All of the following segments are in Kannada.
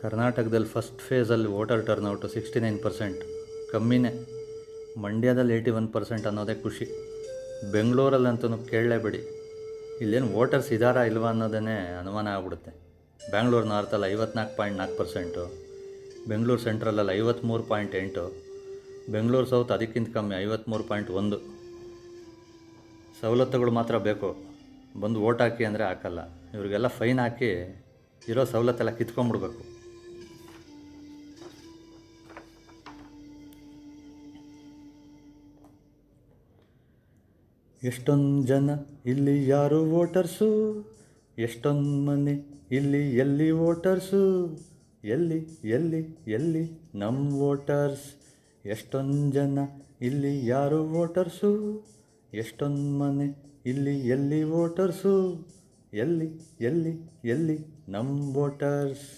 ಕರ್ನಾಟಕದಲ್ಲಿ ಫಸ್ಟ್ ಫೇಸಲ್ಲಿ ವೋಟರ್ ಟರ್ನ್ಔಟು 69%, ಕಮ್ಮಿನೇ. ಮಂಡ್ಯದಲ್ಲಿ 81% ಅನ್ನೋದೇ ಖುಷಿ. ಬೆಂಗಳೂರಲ್ಲಂತೂ ಕೇಳಲೇಬೇಡಿ, ಇಲ್ಲೇನು ವೋಟರ್ಸ್ ಇದ್ದಾರಾ ಇಲ್ವಾ ಅನ್ನೋದೇ ಅನುಮಾನ ಆಗ್ಬಿಡುತ್ತೆ. ಬ್ಯಾಂಗ್ಳೂರು ನಾರ್ತಲ್ಲಿ 54.4%, ಬೆಂಗಳೂರು ಸೆಂಟ್ರಲಲ್ಲಿ 53.8%, ಬೆಂಗಳೂರು ಸೌತ್ ಅದಕ್ಕಿಂತ ಕಮ್ಮಿ 53.1%. ಸವಲತ್ತುಗಳು ಮಾತ್ರ ಬೇಕು, ಬಂದು ವೋಟ್ ಹಾಕಿ ಅಂದರೆ ಹಾಕಲ್ಲ. ಇವ್ರಿಗೆಲ್ಲ ಫೈನ್ ಹಾಕಿ ಇರೋ ಸವಲತ್ತೆಲ್ಲ ಕಿತ್ಕೊಂಡ್ಬಿಡ್ಬೇಕು. ಎಷ್ಟೊಂದು ಜನ ಇಲ್ಲಿ ಯಾರು ವೋಟರ್ಸು, ಎಷ್ಟೊಂದು ಮನೆ ಇಲ್ಲಿ ಎಲ್ಲಿ ವೋಟರ್ಸು, ಎಲ್ಲಿ ಎಲ್ಲಿ ಎಲ್ಲಿ ನಮ್ಮ ವೋಟರ್ಸ್. ಎಷ್ಟೊಂದು ಜನ ಇಲ್ಲಿ ಯಾರು ವೋಟರ್ಸು, ಎಷ್ಟೊಂದು ಮನೆ ಇಲ್ಲಿ ಎಲ್ಲಿ ವೋಟರ್ಸು, ಎಲ್ಲಿ ಎಲ್ಲಿ ಎಲ್ಲಿ ನಮ್ಮ ವೋಟರ್ಸ್.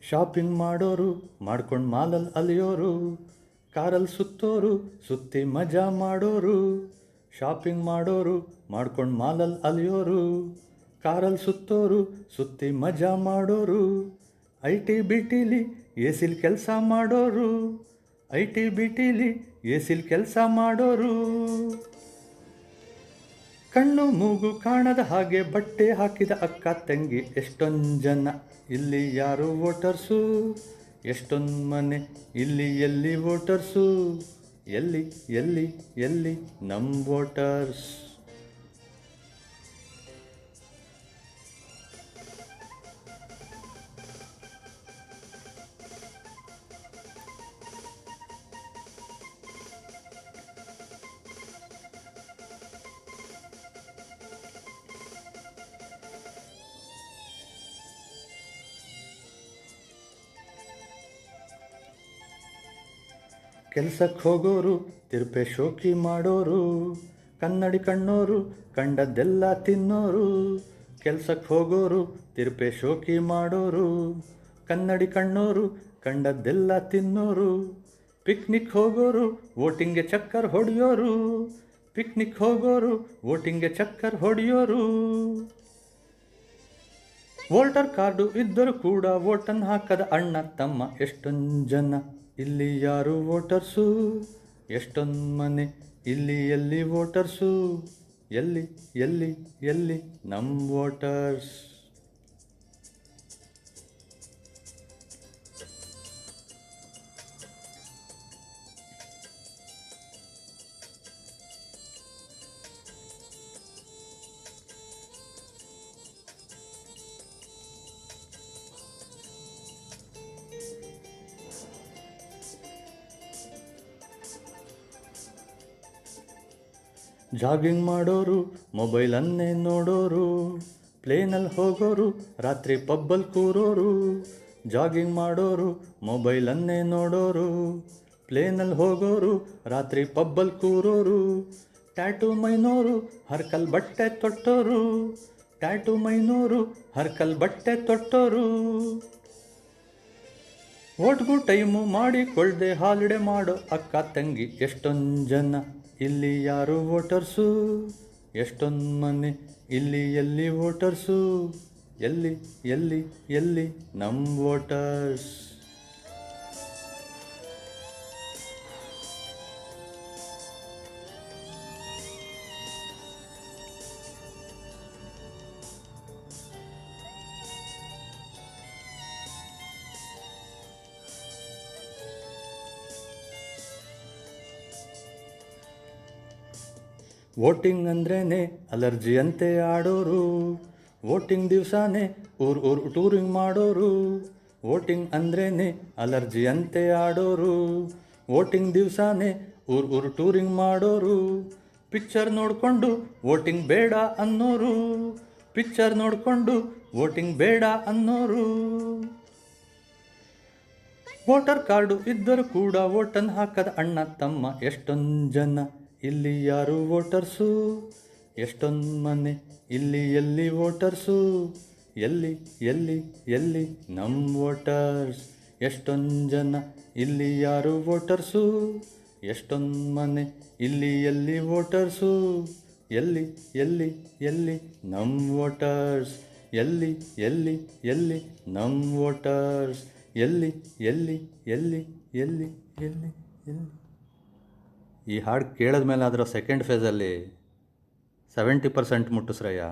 ಶಾಪಿಂಗ್ ಮಾಡೋರು ಮಾಡ್ಕೊಂಡು ಮಾಲಲ್ಲಿ ಅಲಿಯೋರು, ಕಾರಲ್ಲಿ ಸುತ್ತೋರು ಸುತ್ತಿ ಮಜಾ ಮಾಡೋರು. ಶಾಪಿಂಗ್ ಮಾಡೋರು ಮಾಡ್ಕೊಂಡು ಮಾಲಲ್ಲಿ ಅಲಿಯೋರು, ಕಾರಲ್ಲಿ ಸುತ್ತೋರು ಸುತ್ತಿ ಮಜಾ ಮಾಡೋರು. IT BTಲಿ ಎಸಿಲ್ ಕೆಲಸ ಮಾಡೋರು, IT BTಲಿ ಎಸಿಲ್ ಕೆಲಸ ಮಾಡೋರು. ಕಣ್ಣು ಮೂಗು ಕಾಣದ ಹಾಗೆ ಬಟ್ಟೆ ಹಾಕಿದ ಅಕ್ಕ ತಂಗಿ ಎಷ್ಟೊಂದು ಜನ ಇಲ್ಲಿ ಯಾರು ವೋಟರ್ಸು, ಎಷ್ಟೊಂದು ಮನೆ ಇಲ್ಲಿ ಎಲ್ಲಿ ವೋಟರ್ಸು, ಎಲ್ಲಿ ಎಲ್ಲಿ ಎಲ್ಲಿ ನಮ್ಮ ವೋಟರ್ಸ್. ಕೆಲ್ಸಕ್ಕೆ ಹೋಗೋರು ತಿರುಪೆ ಶೋಕಿ ಮಾಡೋರು, ಕನ್ನಡಿ ಕಣ್ಣೋರು ಕಂಡದ್ದೆಲ್ಲ ತಿನ್ನೋರು. ಕೆಲ್ಸಕ್ಕೆ ಹೋಗೋರು ತಿರುಪೆ ಶೋಕಿ ಮಾಡೋರು, ಕನ್ನಡಿ ಕಣ್ಣೋರು ಕಂಡದ್ದೆಲ್ಲ ತಿನ್ನೋರು. ಪಿಕ್ನಿಕ್ ಹೋಗೋರು ವೋಟಿಂಗ್ಗೆ ಚಕ್ಕರ್ ಹೊಡೆಯೋರು, ಪಿಕ್ನಿಕ್ ಹೋಗೋರು ವೋಟಿಂಗ್ಗೆ ಚಕ್ಕರ್ ಹೊಡೆಯೋರು. ವೋಟರ್ ಕಾರ್ಡು ಇದ್ದರೂ ಕೂಡ ವೋಟನ್ನು ಹಾಕದ ಅಣ್ಣ ತಮ್ಮ ಎಷ್ಟೊಂದು ಜನ ಇಲ್ಲಿ ಯಾರು ವೋಟರ್ಸು, ಎಷ್ಟೊಂದು ಮನೆ ಇಲ್ಲಿ ಎಲ್ಲಿ ವೋಟರ್ಸು, ಎಲ್ಲಿ ಎಲ್ಲಿ ಎಲ್ಲಿ ನಮ್ಮ ವೋಟರ್ಸ್. ಜಾಗಿಂಗ್ ಮಾಡೋರು ಮೊಬೈಲನ್ನೇ ನೋಡೋರು, ಪ್ಲೇನಲ್ಲಿ ಹೋಗೋರು ರಾತ್ರಿ ಪಬ್ಬಲ್ಲಿ ಕೂರೋರು. ಜಾಗಿಂಗ್ ಮಾಡೋರು ಮೊಬೈಲನ್ನೇ ನೋಡೋರು, ಪ್ಲೇನಲ್ಲಿ ಹೋಗೋರು ರಾತ್ರಿ ಪಬ್ಬಲ್ಲಿ ಕೂರೋರು. ಟ್ಯಾಟೂ ಮೈನೋರು ಹರ್ಕಲ್ ಬಟ್ಟೆ ತೊಟ್ಟೋರು, ಟ್ಯಾಟೂ ಮೈನೋರು ಹರ್ಕಲ್ ಬಟ್ಟೆ ತೊಟ್ಟೋರು. ವೋಟ್ಗೂ ಟೈಮು ಮಾಡಿಕೊಳ್ದೆ ಹಾಲಿಡೆ ಮಾಡೋ ಅಕ್ಕ ತಂಗಿ ಎಷ್ಟೊಂದು ಜನ ಇಲ್ಲಿ ಯಾರು ವೋಟರ್ಸು, ಎಷ್ಟೊಂದು ಮನೆ ಇಲ್ಲಿ ಎಲ್ಲಿ ವೋಟರ್ಸು, ಎಲ್ಲಿ ಎಲ್ಲಿ ಎಲ್ಲಿ ನಮ್ಮ ವೋಟರ್ಸ್. ವೋಟಿಂಗ್ ಅಂದ್ರೇ ಅಲರ್ಜಿ ಅಂತೆ ಆಡೋರು, ವೋಟಿಂಗ್ ದಿವಸನೇ ಊರು ಟೂರಿಂಗ್ ಮಾಡೋರು. ವೋಟಿಂಗ್ ಅಂದ್ರೇ ಅಲರ್ಜಿ ಅಂತೆ ಆಡೋರು, ವೋಟಿಂಗ್ ದಿವಸನೇ ಊರು ಟೂರಿಂಗ್ ಮಾಡೋರು. ಪಿಕ್ಚರ್ ನೋಡಿಕೊಂಡು ವೋಟಿಂಗ್ ಬೇಡ ಅನ್ನೋರು, ಪಿಕ್ಚರ್ ನೋಡಿಕೊಂಡು ವೋಟಿಂಗ್ ಬೇಡ ಅನ್ನೋರು. ವೋಟರ್ ಕಾರ್ಡು ಇದ್ದರೂ ಕೂಡ ವೋಟನ್ನು ಹಾಕದ ಅಣ್ಣ ತಮ್ಮ ಎಷ್ಟೊಂದು ಜನ ಇಲ್ಲಿ ಯಾರು ವೋಟರ್ಸು, ಎಷ್ಟೊಂದು ಮನೆ ಇಲ್ಲಿ ಎಲ್ಲಿ ವೋಟರ್ಸು, ಎಲ್ಲಿ ಎಲ್ಲಿ ಎಲ್ಲಿ ನಮ್ಮ ವೋಟರ್ಸ್, ಎಷ್ಟೊಂದು ಜನ ಇಲ್ಲಿ ಯಾರು ವೋಟರ್ಸು, ಎಷ್ಟೊಂದು ಮನೆ ಇಲ್ಲಿ ಎಲ್ಲಿ ವೋಟರ್ಸು, ಎಲ್ಲಿ ಎಲ್ಲಿ ಎಲ್ಲಿ ನಮ್ಮ ವೋಟರ್ಸ್, ಎಲ್ಲಿ ಎಲ್ಲಿ ಎಲ್ಲಿ ನಮ್ಮ ವೋಟರ್ಸ್, ಎಲ್ಲಿ ಎಲ್ಲಿ ಎಲ್ಲಿ ಎಲ್ಲಿ ಎಲ್ಲಿ ಎಲ್ಲಿ. ಈ ಹಾಡು ಕೇಳಿದ ಮೇಲೆ ಅದರ ಸೆಕೆಂಡ್ ಫೇಸಲ್ಲಿ 70% ಮುಟ್ಟಿಸ್ರಯ್ಯ.